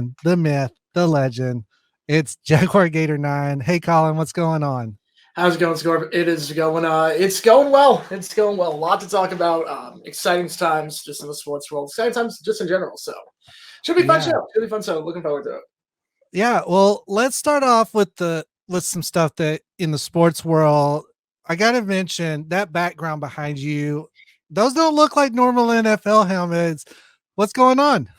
man, the myth, the legend. It's JaguarGator9. Hey, Colin, what's going on? How's it going, Scorpion? It is going. It's going well. It's going well. A lot to talk about. Exciting times just in the sports world. Exciting times just in general. So should be a fun Yeah. show. Should be fun. So looking forward to it. Yeah. Well, let's start off with some stuff that in the sports world. I gotta mention that background behind you. Those don't look like normal NFL helmets. What's going on?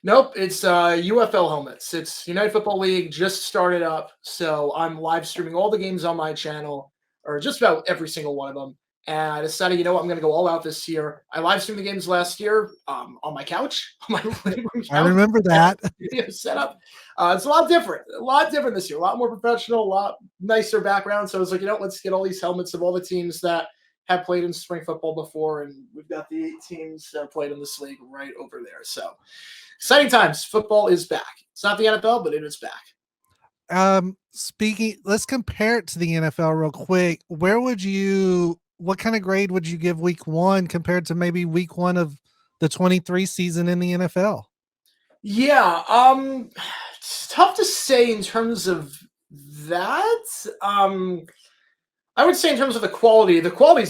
Nope, it's UFL helmets. It's United Football League just started up, so I'm live streaming all the games on my channel, or just about every single one of them. And I decided, you know what, I'm going to go all out this year. I live streamed the games last year on my couch, on my living room I couch. remember that. Setup. It's a lot different this year. A lot more professional, a lot nicer background. So I was like, you know, let's get all these helmets of all the teams that have played in spring football before, and we've got the 8 teams that played in this league right over there. So exciting times. Football is back. It's not the NFL, but it is back. Speaking, let's compare it to the NFL real quick. What kind of grade would you give week 1 compared to maybe week 1 of the 23 season in the NFL? Yeah, it's tough to say in terms of that. I would say in terms of the quality's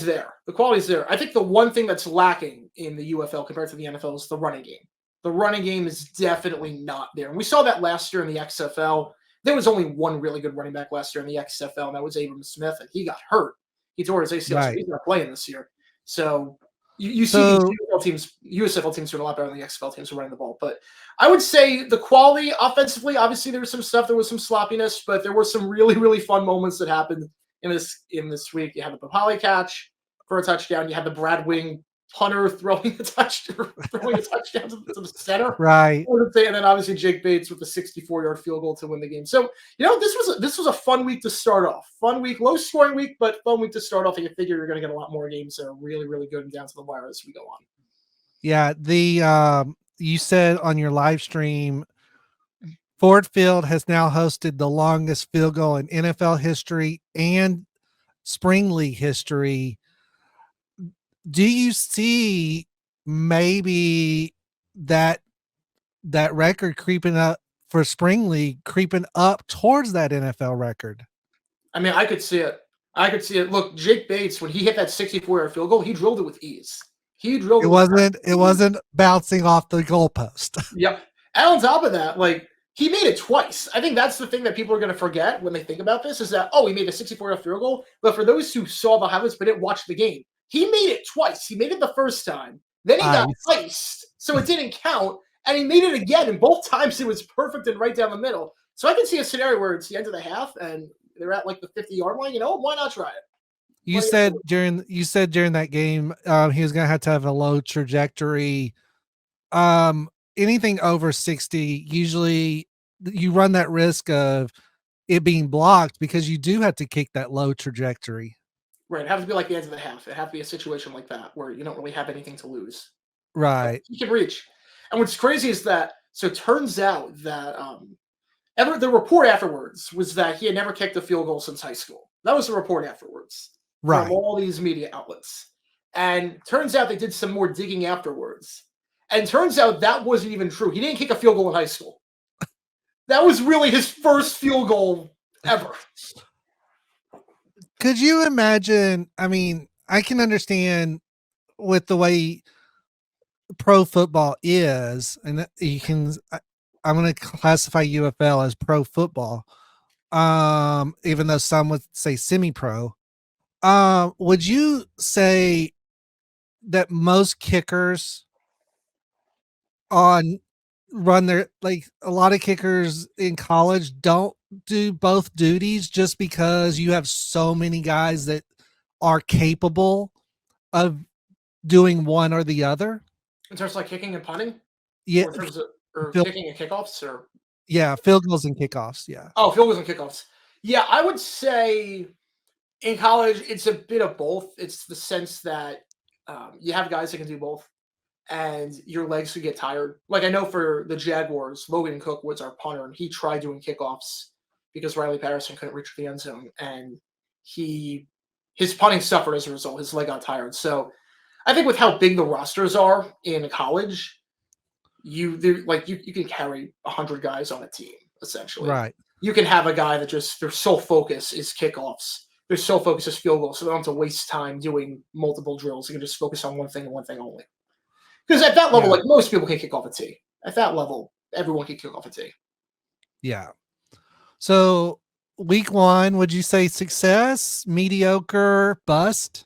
there. The quality's there. I think the one thing that's lacking in the UFL compared to the NFL is the running game. The running game is definitely not there. And we saw that last year in the XFL. There was only one really good running back last year in the XFL, and that was Abram Smith, and he got hurt. He tore his ACL, so he's not playing this year. So you see these USFL teams doing a lot better than the XFL teams who are running the ball. But I would say the quality offensively, obviously there was some stuff, there was some sloppiness, but there were some really, really fun moments that happened in this week. You had the Papali catch for a touchdown. You had the Brad Wing punter throwing a touchdown to the center, right? And then obviously Jake Bates with the 64-yard field goal to win the game. So this was a fun week to start off. Fun week, low scoring week, but fun week to start off. And you figure you're going to get a lot more games that are really, really good and down to the wire as we go on. Yeah, you said on your live stream, Ford Field has now hosted the longest field goal in NFL history and Spring League history. Do you see maybe that record creeping up for Spring League, creeping up towards that NFL record? I mean, I could see it. Look, Jake Bates, when he hit that 64-yard field goal, he drilled it with ease. It wasn't bouncing off the goalpost. Yep. And on top of that, like, he made it twice. I think that's the thing that people are going to forget when they think about this is that, oh, he made a 64-yard field goal. But for those who saw the highlights but didn't watch the game, he made it twice. He made it the first time. Then he got iced, so it didn't count. And he made it again, and both times it was perfect and right down the middle. So I can see a scenario where it's the end of the half, and they're at like the 50-yard line. You know, why not try it? You said during that game, he was going to have a low trajectory. Anything over 60, usually you run that risk of it being blocked because you do have to kick that low trajectory. Right. It has to be like the end of the half. It has to be a situation like that where you don't really have anything to lose. Right. He can reach. And what's crazy is that, so it turns out that the report afterwards was that he had never kicked a field goal since high school. That was the report afterwards. Right. From all these media outlets. And turns out they did some more digging afterwards. And turns out that wasn't even true. He didn't kick a field goal in high school. That was really his first field goal ever. Could you imagine? I mean, I can understand with the way pro football is, and I'm going to classify UFL as pro football, even though some would say semi-pro. Would you say that most kickers run their, like, a lot of kickers in college don't do both duties just because you have so many guys that are capable of doing one or the other? In terms of like kicking and punting? Yeah. Kicking and kickoffs? Or yeah, field goals and kickoffs. Yeah. Oh, field goals and kickoffs. Yeah, I would say in college, it's a bit of both. It's the sense that you have guys that can do both, and your legs could get tired. Like I know for the Jaguars, Logan Cook was our punter, and he tried doing kickoffs because Riley Patterson couldn't reach the end zone, and his punting suffered as a result. His leg got tired. So I think with how big the rosters are in college, you can carry 100 guys on a team essentially. Right. You can have a guy that just their sole focus is kickoffs. Their sole focus is field goals, so they don't have to waste time doing multiple drills. You can just focus on one thing and one thing only. Because at that level, Yeah. like most people can kick off a tee. At that level, everyone can kick off a tee. Yeah. So week 1, would you say success, mediocre, bust?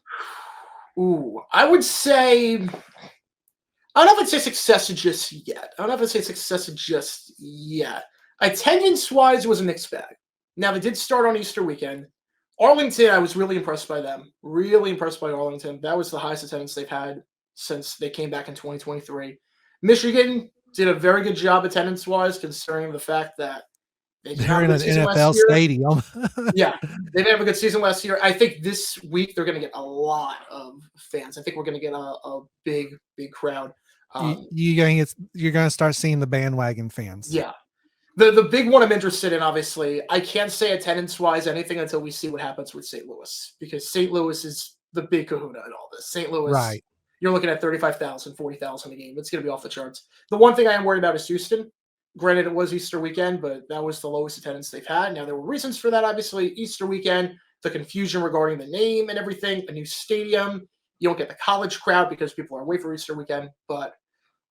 Ooh, I would say I don't know if I'd say success just yet. Attendance-wise, it was a mixed bag. Now, they did start on Easter weekend. Arlington, I was really impressed by them. Really impressed by Arlington. That was the highest attendance they've had since they came back in 2023. Michigan did a very good job attendance-wise, considering the fact that they didn't They're have a in good an season NFL last year. stadium. Yeah, they didn't have a good season last year. I think this week they're going to get a lot of fans. I think we're going to get a big crowd. You're gonna start seeing the bandwagon fans. Yeah. The big one I'm interested in, obviously, I can't say attendance-wise anything until we see what happens with St. Louis, because St. Louis is the big kahuna in all this. St. Louis, Right. You're looking at 35,000, 40,000 a game. It's going to be off the charts. The one thing I am worried about is Houston. Granted, it was Easter weekend, but that was the lowest attendance they've had. Now, there were reasons for that, obviously. Easter weekend, the confusion regarding the name and everything, a new stadium. You don't get the college crowd because people are away for Easter weekend, but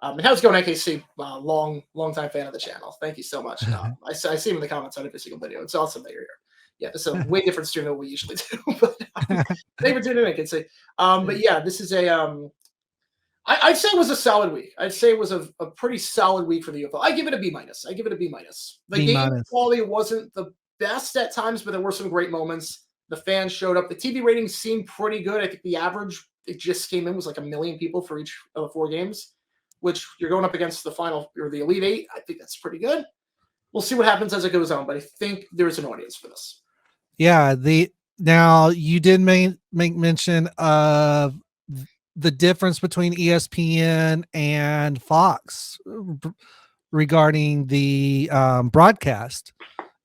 and how's it going, AKC? Long time fan of the channel. Thank you so much. I see him in the comments on every single video. It's awesome that you're here. Yeah, this is a way different stream than what we usually do. But thank you for tuning in, AKC. But yeah, this is a I'd say it was a solid week. I'd say it was a pretty solid week for the UFL. I give it a B minus. The game quality wasn't the best at times, but there were some great moments. The fans showed up. The TV ratings seemed pretty good. I think the average it just came in was like 1 million people for each of the 4 games, which you're going up against the final or the Elite 8. I think that's pretty good. We'll see what happens as it goes on, but I think there's an audience for this. Yeah. Now you did make mention of the difference between ESPN and Fox regarding the broadcast.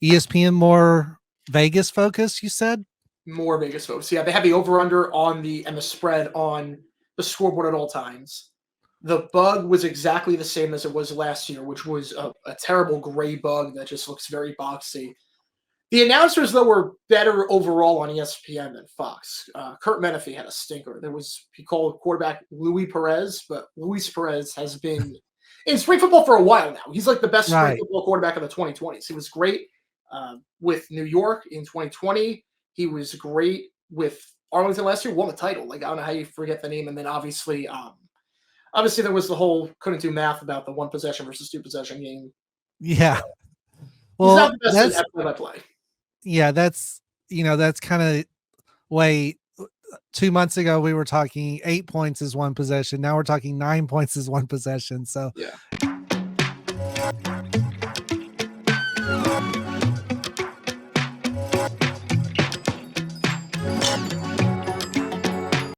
ESPN more Vegas focus, you said? More Vegas focus. Yeah, they have the over-under on the spread on the scoreboard at all times. The bug was exactly the same as it was last year, which was a terrible gray bug that just looks very boxy. The announcers, though, were better overall on ESPN than Fox. Kurt Menefee had a stinker. He called quarterback Luis Perez, but Luis Perez has been in spring football for a while now. He's like the best spring football quarterback of the 2020s. He was great with New York in 2020. He was great with Arlington last year. Won the title. Like, I don't know how you forget the name. And then obviously there was the whole couldn't do math about the 1 possession versus 2 possession game. Yeah. Well, he's not the best at play-by-play. Yeah, that's kind of way 2 months ago we were talking 8 points is 1 possession. Now we're talking 9 points is 1 possession. So yeah.